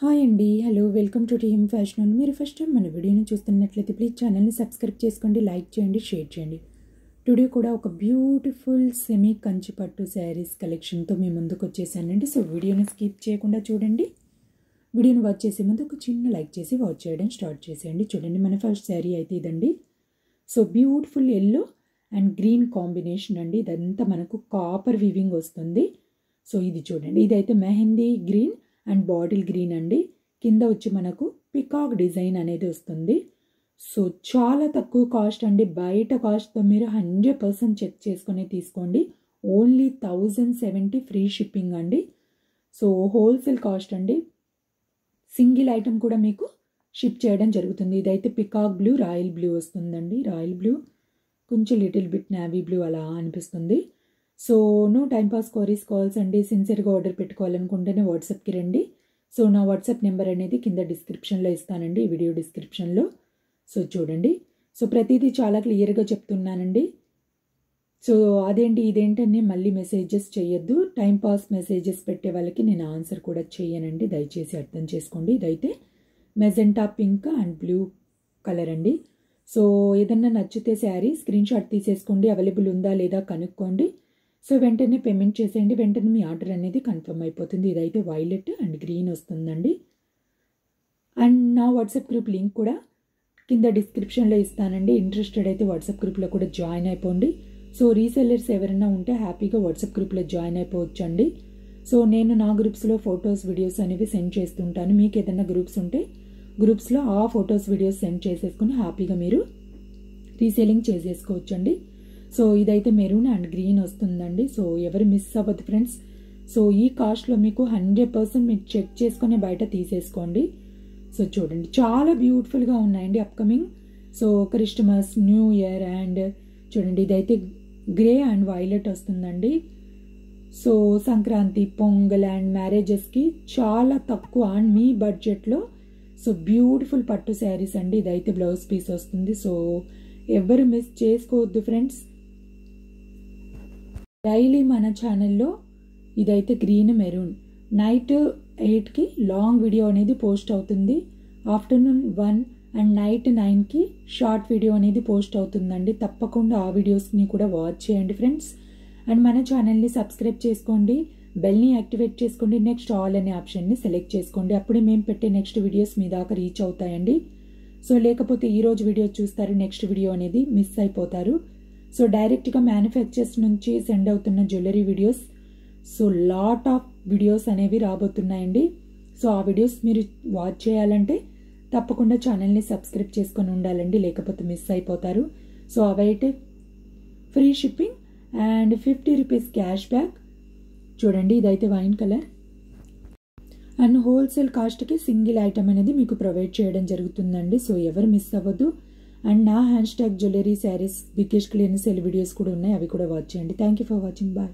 Hi అండి, hello, welcome to TM fashion. మీరు first time మన వీడియోని చూస్తున్నట్లయితే ప్లీజ్ ఛానల్ని సబ్స్క్రైబ్ చేసుకోండి, లైక్ చేయండి, షేర్ చేయండి. టుడే కూడా ఒక బ్యూటిఫుల్ సెమీ కంచి పట్టు శారీస్ కలెక్షన్తో మీ ముందుకు వచ్చేసానండి. సో వీడియోని స్కిప్ చేయకుండా చూడండి. వీడియోని వాచ్ చేసే ముందు ఒక చిన్న లైక్ చేసి వాచ్ చేయడం స్టార్ట్ చేసేయండి. చూడండి, మన ఫస్ట్ శారీ అయితే ఇదండి. So beautiful yellow and green combination అండి. ఇదంతా మనకు కాపర్ వీవింగ్ వస్తుంది. సో ఇది చూడండి, ఇదైతే mehndi green and bottle green అండి. కింద వచ్చి మనకు పికాక్ డిజైన్ అనేది వస్తుంది. సో చాలా తక్కువ కాస్ట్ అండి. బయట కాస్ట్తో మీరు 100% చెక్ చేసుకొని తీసుకోండి. ఓన్లీ 1070 ఫ్రీ షిప్పింగ్ అండి. సో హోల్సేల్ కాస్ట్ అండి. సింగిల్ ఐటమ్ కూడా మీకు షిప్ చేయడం జరుగుతుంది. ఇదైతే పికాక్ బ్లూ, రాయల్ బ్లూ వస్తుందండి. రాయల్ బ్లూ కొంచెం లిటిల్ బిట్ నావీ బ్లూ అలా అనిపిస్తుంది. So no time pass queries calls అండి. సిన్సియర్గా ఆర్డర్ పెట్టుకోవాలనుకుంటేనే వాట్సాప్కి రండి. సో నా వాట్సాప్ నెంబర్ అనేది కింద డిస్క్రిప్షన్లో ఇస్తానండి, ఈ వీడియో డిస్క్రిప్షన్లో. సో చూడండి, సో ప్రతిదీ చాలా క్లియర్గా చెప్తున్నానండి. సో అదేంటి ఇదేంటని మళ్ళీ మెసేజెస్ చేయొద్దు. టైం పాస్ మెసేజెస్ పెట్టే వాళ్ళకి నేను ఆన్సర్ కూడా చేయనండి, దయచేసి అర్థం చేసుకోండి. ఇదైతే magenta pink and blue colour అండి. సో ఏదన్నా నచ్చితే శారీ స్క్రీన్ షాట్ తీసేసుకోండి, అవైలబుల్ ఉందా లేదా కనుక్కోండి. సో వెంటనే పేమెంట్ చేసేయండి, వెంటనే మీ ఆర్డర్ అనేది కన్ఫర్మ్ అయిపోతుంది. ఇదైతే వైలెట్ అండ్ గ్రీన్ వస్తుందండి. అండ్ నా వాట్సాప్ గ్రూప్ లింక్ కూడా కింద డిస్క్రిప్షన్లో ఇస్తానండి. ఇంట్రెస్టెడ్ అయితే వాట్సాప్ గ్రూప్లో కూడా జాయిన్ అయిపోండి. సో రీసెల్లర్స్ ఎవరైనా ఉంటే హ్యాపీగా వాట్సాప్ గ్రూప్లో జాయిన్ అయిపోవచ్చండి. సో నేను నా గ్రూప్స్లో ఫొటోస్ వీడియోస్ అనేవి సెండ్ చేస్తుంటాను. మీకు ఏదైనా గ్రూప్స్ ఉంటే గ్రూప్స్లో ఆ ఫొటోస్ వీడియోస్ సెండ్ చేసేసుకుని హ్యాపీగా మీరు రీసేలింగ్ చేసేసుకోవచ్చండి. సో ఇదైతే మెరూన్ అండ్ గ్రీన్ వస్తుందండి. సో ఎవరు మిస్ అవ్వద్దు ఫ్రెండ్స్. సో ఈ కాస్ట్లో మీకు 100% మీరు చెక్ చేసుకుని బయట తీసేసుకోండి. సో చూడండి, చాలా బ్యూటిఫుల్గా ఉన్నాయండి upcoming. So Christmas, new year and చూడండి ఇదైతే గ్రే అండ్ వైలెట్ వస్తుందండి. సో సంక్రాంతి, పొంగల్ అండ్ మ్యారేజెస్కి చాలా తక్కువ అండ్ మీ బడ్జెట్లో సో బ్యూటిఫుల్ పట్టు శారీస్ అండి. ఇదైతే బ్లౌజ్ పీస్ వస్తుంది. సో ఎవరు మిస్ చేసుకోవద్దు ఫ్రెండ్స్. డైలీ మన ఛానల్లో ఇదైతే green maroon night 8కి long video అనేది పోస్ట్ అవుతుంది. ఆఫ్టర్నూన్ 1 అండ్ నైట్ 9కి షార్ట్ వీడియో అనేది పోస్ట్ అవుతుందండి. తప్పకుండా ఆ వీడియోస్ని కూడా వాచ్ చేయండి ఫ్రెండ్స్. అండ్ మన ఛానల్ని సబ్స్క్రైబ్ చేసుకోండి, బెల్ని యాక్టివేట్ చేసుకోండి, నెక్స్ట్ ఆల్ అనే ఆప్షన్ని సెలెక్ట్ చేసుకోండి. అప్పుడే మేము పెట్టే నెక్స్ట్ వీడియోస్ మీ దాకా రీచ్ అవుతాయండి. సో లేకపోతే ఈరోజు వీడియో చూస్తారు, నెక్స్ట్ వీడియో అనేది మిస్ అయిపోతారు. సో డైరెక్ట్గా మ్యానుఫ్యాక్చర్స్ నుంచి సెండ్ అవుతున్న jewellery videos, so lot of videos అనేవి రాబోతున్నాయండి. సో ఆ వీడియోస్ మీరు వాచ్ చేయాలంటే తప్పకుండా ఛానల్ని సబ్స్క్రైబ్ చేసుకొని ఉండాలండి, లేకపోతే మిస్ అయిపోతారు. సో అవైతే free shipping and 50 rupees cash back. చూడండి, ఇదైతే వైన్ కలర్ అండ్ హోల్సేల్ కాస్ట్కి సింగిల్ ఐటమ్ అనేది మీకు ప్రొవైడ్ చేయడం జరుగుతుందండి. సో ఎవరు మిస్ అవ్వద్దు. అండ్ నా #jewellery sarees biggest clearance sale videos కూడా ఉన్నాయి, అవి కూడా వాచ్ చేయండి. Thank you for watching. Bye.